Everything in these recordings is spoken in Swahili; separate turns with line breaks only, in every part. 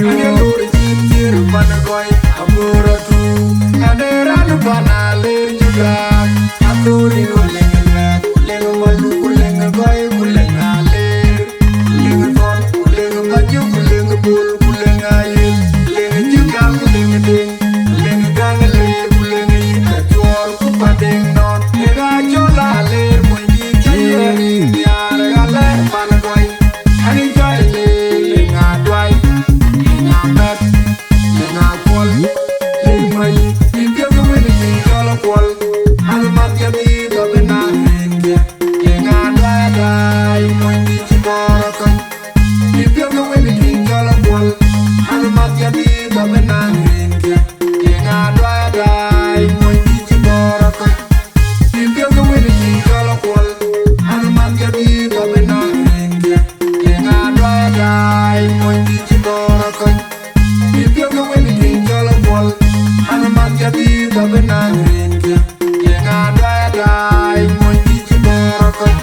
mayu Ane chitir panagoi Amura tu Ane ranu panale juga Aturi ulenga Ulenga malu ulenga goi ulenga ler Ulenga ton ulenga maju ulenga bul ulenga yil Ulenga juga ulenga ding Ulenga ganga ler ulenga yika tuor kupadeng non Nega jola ler moini kayeri Niara galer panagoi Ani joy ler lenga dwai Lenga met Lenga kwal Ler mai Impia gawin ni jola kwal Ani matya di gabena rinke Lenga dwai dai moini chibara kan Impia gawin ni jola kwal Ani matya di gabena rinke Lenga dwai dai moini chibara kan Impia gawin ni jola kwal Ani matya di gabena rinke Lenga dwai dai moini chibara kan Impia gawin ni jola kwal Ani matya di gabena rinke Lenga dwai dai moini chibara kan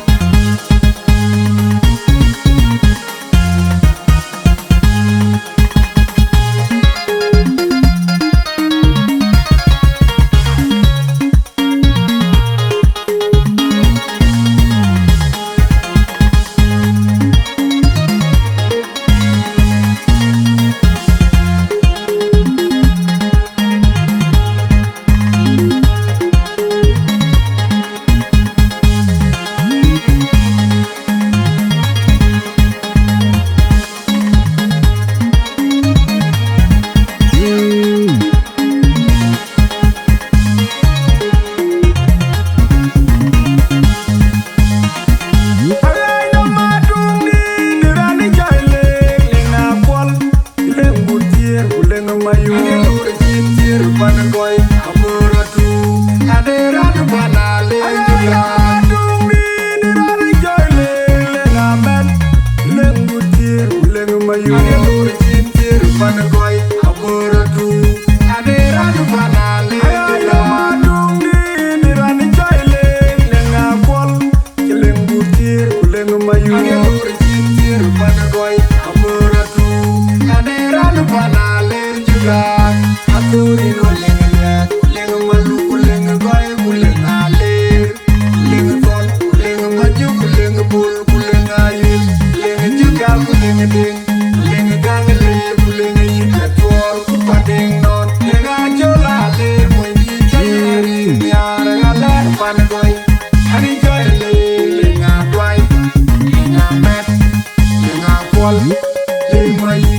Lenga